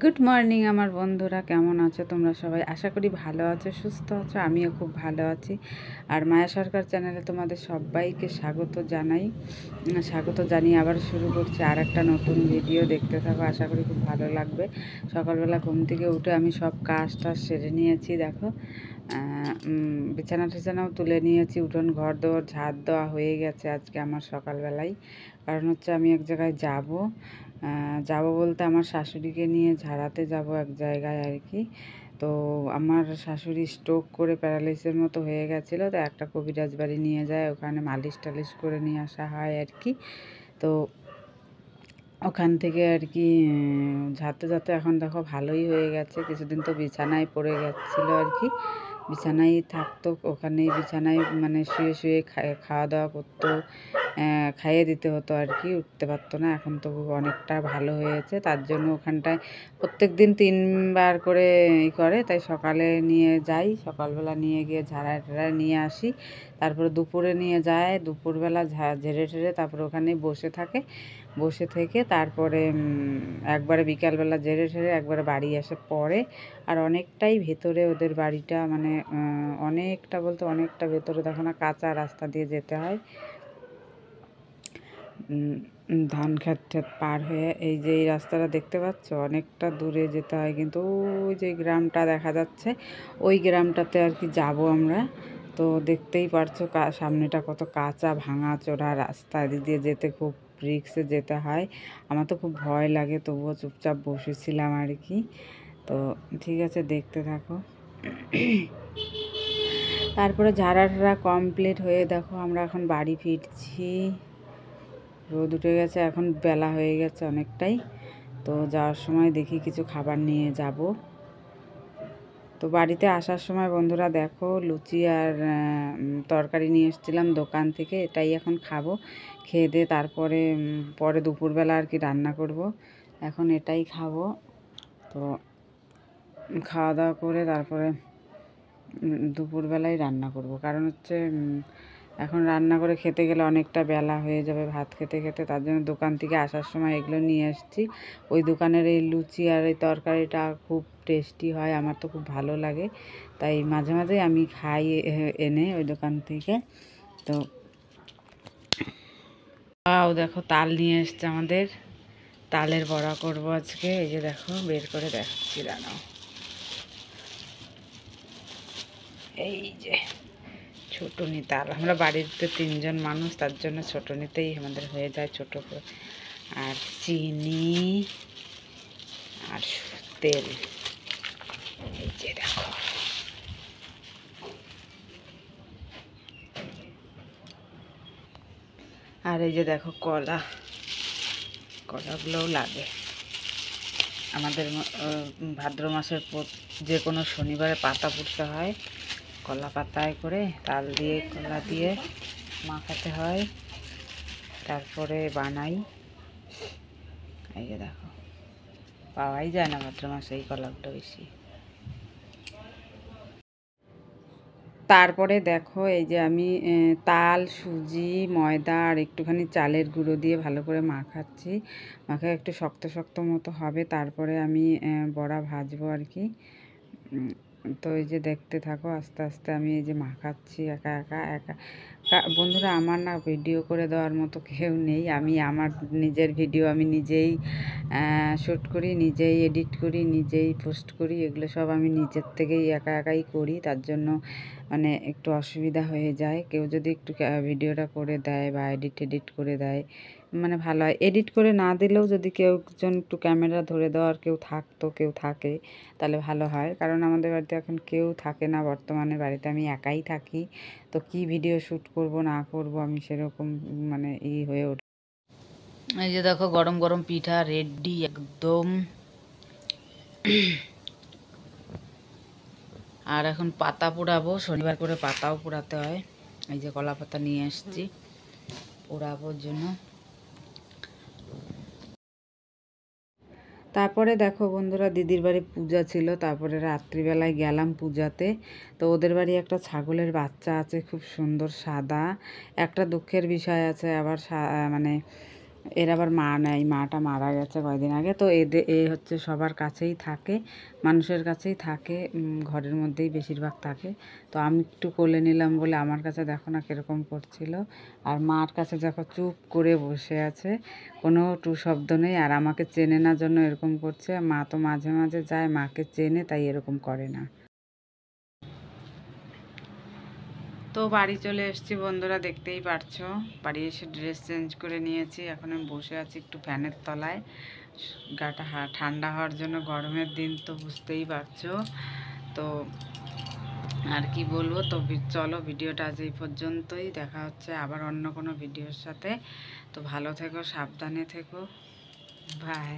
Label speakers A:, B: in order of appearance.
A: Good morning আমার বন্ধুরা, কেমন আছো তোমরা সবাই? আশা করি ভালো আছো, সুস্থ আছো। আমিও খুব ভালো আছি। আর মায়া সরকার চ্যানেলে তোমাদের সবাইকে স্বাগত জানিয়ে আবার শুরু করছি আর একটা নতুন ভিডিও। দেখতে থাকো, আশা করি খুব ভালো লাগবে। সকালবেলা ঘুম থেকে উঠে আমি সব কাজ টাজ সেরে নিয়েছি। দেখো, বিছানা টিছানাও তুলে নিয়েছি, উঠোন ঘর দোর ঝাড় দেওয়া হয়ে গেছে আজকে আমার সকালবেলায়। কারণ হচ্ছে আমি এক জায়গায় যাব বলতে আমার শাশুড়িকে নিয়ে ঝাড়াতে যাব এক জায়গায় আর কি। তো আমার শাশুড়ি স্ট্রোক করে প্যারালাইসিসের মতো হয়ে গেছিলো, তো একটা কবিরাজ বাড়ি নিয়ে যায়, ওখানে মালিশ টালিশ করে নিয়ে আসা হয় আর কি। তো ওখান থেকে আর কি ঝাড়তে ঝাড়তে এখন দেখো ভালোই হয়ে গেছে। কিছুদিন তো বিছানায় পড়ে গেছিলো আর কি, বিছানায় থাকতো, ওখানেই বিছানায় মানে শুয়ে শুয়ে খাওয়া দাওয়া করতো, খাইয়ে দিতে হতো আর কি, উঠতে পারতো না। এখন তো অনেকটা ভালো হয়েছে, তার জন্য ওখানটায় প্রত্যেক দিন 3বার করে করে, তাই সকালে নিয়ে যাই, সকালবেলা নিয়ে গিয়ে ঝাড়ায় টাড়ায় নিয়ে আসি। তারপরে দুপুরে নিয়ে যায়, দুপুরবেলা ঝেড়ে ঠেড়ে তারপরে ওখানেই বসে থেকে তারপরে একবারে বিকালবেলা ঝেড়ে ঠেড়ে একবারে বাড়ি এসে পড়ে। আর অনেকটাই ভেতরে ওদের বাড়িটা, মানে অনেকটা বলতে অনেকটা ভেতরে, দেখো না, কাঁচা রাস্তা দিয়ে যেতে হয়। ধান ক্ষেত পার হয়ে এই যে এই রাস্তাটা দেখতে পাচ্ছ, অনেকটা দূরে যেতে হয়, কিন্তু ওই যে গ্রামটা দেখা যাচ্ছে, ওই গ্রামটাতে আর কি যাব আমরা। তো দেখতেই পারছো সামনেটা কত কাঁচা ভাঙা চোরা রাস্তা, এদিক দিয়ে যেতে খুব রিক্সে যেতে হয়। আমার তো খুব ভয় লাগে, তবুও চুপচাপ বসেছিলাম আর কি। তো ঠিক আছে, দেখতে থাকো। তারপরে ঝাড়া ঠাড়া কমপ্লিট হয়ে দেখো আমরা এখন বাড়ি ফিরছি। রোদ উঠে গেছে, এখন বেলা হয়ে গেছে অনেকটাই। তো যাওয়ার সময় দেখি কিছু খাবার নিয়ে যাব। তো বাড়িতে আসার সময় বন্ধুরা দেখো, লুচি আর তরকারি নিয়ে এসেছিলাম দোকান থেকে, এটাই এখন খাবো। খেয়ে দিয়ে তারপরে পরে দুপুরবেলা আর কি রান্না করব। এখন এটাই খাবো। তো খাওয়া দাওয়া করে তারপরে দুপুরবেলায় রান্না করব, কারণ হচ্ছে এখন রান্না করে খেতে গেলে অনেকটা বেলা হয়ে যাবে ভাত খেতে খেতে। তার জন্য দোকান থেকে আসার সময় এগুলো নিয়ে এসেছি। ওই দোকানের এই লুচি আর এই তরকারিটা খুব টেস্টি হয়, আমার তো খুব ভালো লাগে, তাই মাঝে মাঝে আমি খাই এনে ওই দোকান থেকে। তো দেখো তাল নিয়ে এসছে আমাদের, তালের বড়া করব আজকে। এই যে দেখো বের করে দেখাচ্ছি, দাঁড়াও। এই যে ছোট তাল, আমরা বাড়িতে 3জন মানুষ, তার জন্য ছোট নিতেই আমাদের হয়ে যায়, ছোট করে। আর চিনি আর তেল, এই যে দেখো। আর এই যে দেখো কলাগুলোও লাগে আমাদের। ভাদ্র মাসের যে কোনো শনিবারে পাতা পুড়তে হয়, কলা পাতায় করে তাল দিয়ে কলা দিয়ে মাখাতে হয়, তারপরে বানাই। এই যে দেখো, পাওয়াই যায় না ভাদ্র মাসে এই কলাগুলো বেশি। তারপরে দেখো এই যে আমি তাল, সুজি, ময়দা আর একটুখানি চালের গুঁড়ো দিয়ে ভালো করে মাখাচ্ছি। মাখায় একটু শক্ত শক্ত মতো হবে, তারপরে আমি বড়া ভাজবো আর কি। তো এই যে দেখতে থাকো, আস্তে আস্তে আমি এই যে মাখাচ্ছি একা একা একা। বন্ধুরা, আমার না ভিডিও করে দেওয়ার মতো কেউ নেই। আমি আমার নিজের ভিডিও আমি নিজেই শ্যুট করি, নিজেই এডিট করি, নিজেই পোস্ট করি, এগুলো সব আমি নিজের থেকেই একা একাই করি। তার জন্য মানে একটু অসুবিধা হয়ে যায়। কেউ যদি একটু ভিডিওটা করে দেয় বা এডিট করে দেয়, মানে ভালো হয়। এডিট করে না দিলেও যদি কেউ একজন একটু ক্যামেরা ধরে দেওয়ার কেউ থাকে, তাহলে ভালো হয়। কারণ আমাদের বাড়িতে এখন কেউ থাকে না বর্তমানে, বাড়িতে আমি একাই থাকি। তো কি ভিডিও শ্যুট করব না করব আমি সেরকম মানে হয়ে ওঠে। এই যে দেখো গরম গরম পিঠা রেডি একদম। আর এখন পাতা পোড়াবো, শনিবার করে পাতাও পোড়াতে হয়। এই যে কলা পাতা নিয়ে এসেছি পোড়াবোর জন্য। তারপরে দেখো বন্ধুরা, দিদির বাড়ি পূজা ছিল, তারপরে রাত্রিবেলায় গেলাম পূজাতে। তো ওদের বাড়ি একটা ছাগলের বাচ্চা আছে, খুব সুন্দর সাদা। একটা দুঃখের বিষয় আছে আবার, মানে এর আবার মা নেই, মাটা মারা গেছে কয়দিন আগে। তো এ হচ্ছে সবার কাছেই থাকে, মানুষের কাছেই থাকে, ঘরের মধ্যেই বেশিরভাগ থাকে। তো আমি একটু কোলে নিলাম বলে আমার কাছে দেখো না কীরকম করছিল, আর মার কাছে দেখো চুপ করে বসে আছে, কোনো টু শব্দ নেই, আর আমাকে চেনে না জন্য এরকম করছে। মা তো মাঝে মাঝে যায়, মাকে চেনে, তাই এরকম করে না। তো বাড়ি চলে এসেছি বন্ধুরা, দেখতেই পারছো। বাড়ি এসে ড্রেস চেঞ্জ করে নিয়েছি, এখন আমি বসে আছি একটু ফ্যানের তলায়, গাটা ঠান্ডা হওয়ার জন্য। গরমের দিন তো বুঝতেই পারছো। তো আর কি বলবো, তো চলো ভিডিওটা আজ এই পর্যন্তই, দেখা হচ্ছে আবার অন্য কোনো ভিডিওর সাথে। তো ভালো থেকো, সাবধানে থেকো, বাই।